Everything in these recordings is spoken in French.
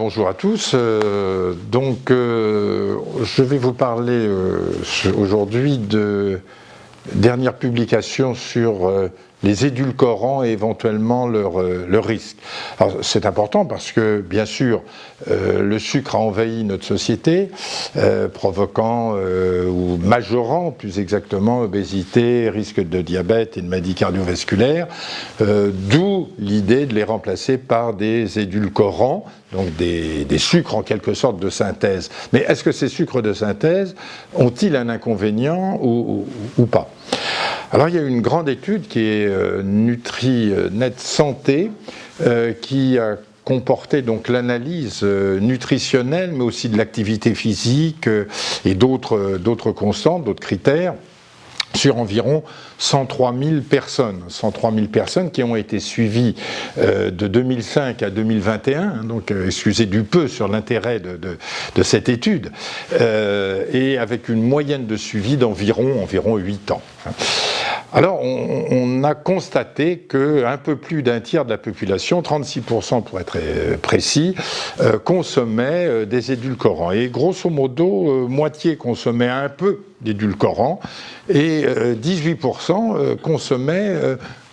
bonjour à tous. Je vais vous parler aujourd'hui de dernière publication sur les édulcorants et éventuellement leur risque. Alors, c'est important parce que, bien sûr, le sucre a envahi notre société, provoquant ou majorant, plus exactement, obésité, risque de diabète et de maladies cardiovasculaires, d'où l'idée de les remplacer par des édulcorants, donc des sucres en quelque sorte de synthèse. Mais est-ce que ces sucres de synthèse ont-ils un inconvénient ou pas ? Alors il y a une grande étude qui est NutriNet Santé qui a comporté donc l'analyse nutritionnelle mais aussi de l'activité physique et d'autres constantes, d'autres critères sur environ 103 000 personnes. 103 000 personnes qui ont été suivies de 2005 à 2021, donc excusez du peu sur l'intérêt de cette étude, et avec une moyenne de suivi d'environ 8 ans. Alors, on a constaté qu'un peu plus d'un tiers de la population, 36% pour être précis, consommait des édulcorants. Et grosso modo, moitié consommait un peu d'édulcorants et 18% consommaient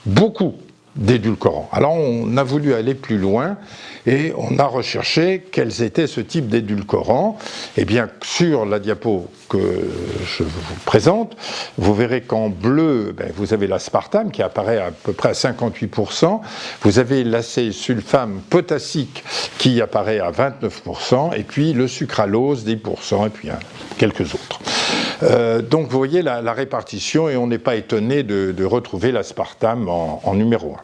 beaucoup d'édulcorants. Alors, on a voulu aller plus loin et on a recherché quels étaient ce type d'édulcorants. Eh bien, sur la diapo que je vous présente, vous verrez qu'en bleu, vous avez l'aspartame qui apparaît à peu près à 58%, vous avez l'acésulfame potassique qui apparaît à 29%, et puis le sucralose 10%, et puis quelques autres. Donc vous voyez la répartition, et on n'est pas étonné de retrouver l'aspartame en numéro 1.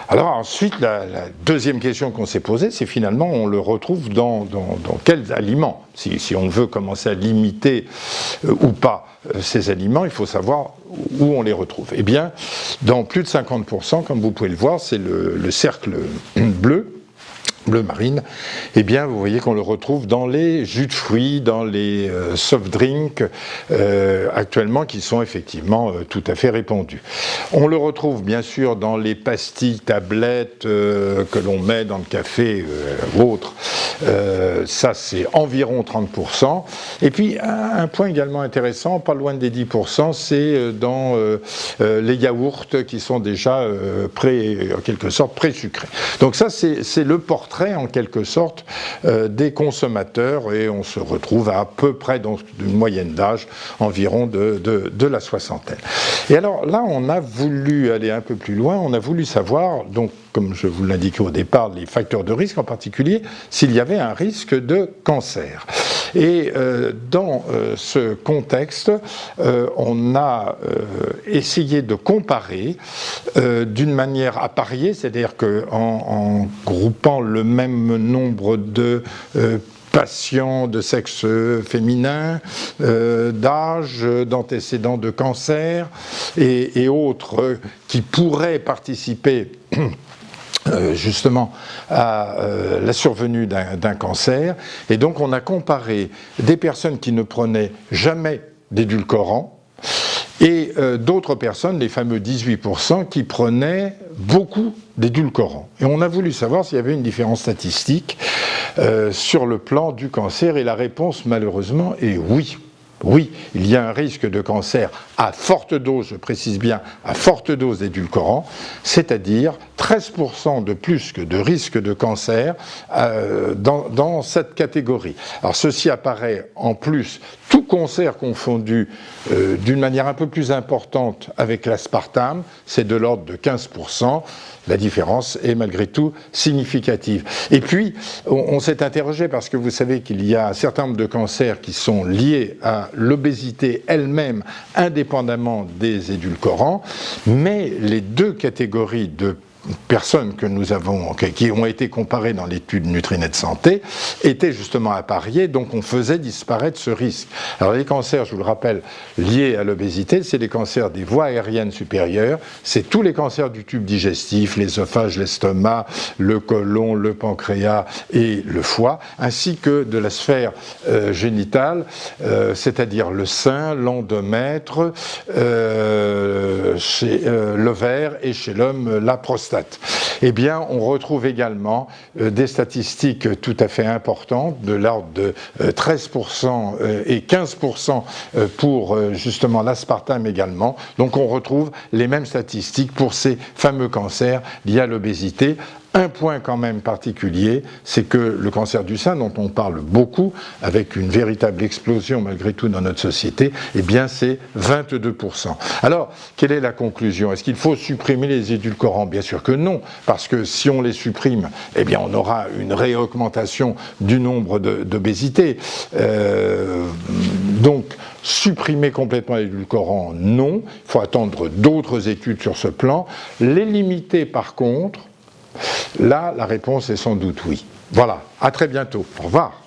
Alors ensuite, la deuxième question qu'on s'est posée, c'est finalement on le retrouve dans quels aliments. Si on veut commencer à limiter ou pas ces aliments, il faut savoir où on les retrouve. Eh bien, dans plus de 50%, comme vous pouvez le voir, c'est le cercle bleu marine, eh bien vous voyez qu'on le retrouve dans les jus de fruits, dans les soft drinks actuellement qui sont effectivement tout à fait répandus. On le retrouve bien sûr dans les pastilles, tablettes que l'on met dans le café ou autre. Ça c'est environ 30%. Et puis un point également intéressant, pas loin des 10%, c'est dans les yaourts qui sont déjà en quelque sorte pré-sucrés. Donc ça c'est le portrait en quelque sorte des consommateurs, et on se retrouve à peu près dans une moyenne d'âge environ de la soixantaine. Et alors là on a voulu aller un peu plus loin, on a voulu savoir, donc comme je vous l'indiquais au départ, les facteurs de risque, en particulier s'il y avait un risque de cancer. Et dans ce contexte, on a essayé de comparer d'une manière à parier, c'est-à-dire qu'en groupant le même nombre de patients de sexe féminin, d'âge, d'antécédents de cancer et autres qui pourraient participer justement à la survenue d'un cancer. Et donc on a comparé des personnes qui ne prenaient jamais d'édulcorants et d'autres personnes, les fameux 18%, qui prenaient beaucoup d'édulcorants. Et on a voulu savoir s'il y avait une différence statistique sur le plan du cancer, et la réponse malheureusement est oui. Oui, il y a un risque de cancer à forte dose, je précise bien, à forte dose d'édulcorants, c'est-à-dire 13% de plus que de risque de cancer dans cette catégorie. Alors ceci apparaît en plus, tout cancer confondu, d'une manière un peu plus importante avec l'aspartame, c'est de l'ordre de 15%. La différence est malgré tout significative. Et puis, on s'est interrogé parce que vous savez qu'il y a un certain nombre de cancers qui sont liés à l'obésité elle-même, indépendamment des édulcorants, mais les deux catégories de personnes que nous avons, qui ont été comparées dans l'étude NutriNet Santé, étaient justement à parier, donc on faisait disparaître ce risque. Alors les cancers, je vous le rappelle, liés à l'obésité, c'est les cancers des voies aériennes supérieures, c'est tous les cancers du tube digestif, l'œsophage, l'estomac, le côlon, le pancréas et le foie, ainsi que de la sphère génitale, c'est-à-dire le sein, l'endomètre, chez l'ovaire et chez l'homme, la prostate. Eurostat. Eh bien, on retrouve également des statistiques tout à fait importantes, de l'ordre de 13% et 15% pour justement l'aspartame également. Donc on retrouve les mêmes statistiques pour ces fameux cancers liés à l'obésité. Un point quand même particulier, c'est que le cancer du sein, dont on parle beaucoup, avec une véritable explosion malgré tout dans notre société, eh bien c'est 22%. Alors, quelle est la conclusion? Est-ce qu'il faut supprimer les édulcorants? Bien sûr que non, parce que si on les supprime, eh bien on aura une réaugmentation du nombre d'obésité. Donc, supprimer complètement les édulcorants, non. Il faut attendre d'autres études sur ce plan. Les limiter par contre, là, la réponse est sans doute oui. Voilà, à très bientôt. Au revoir.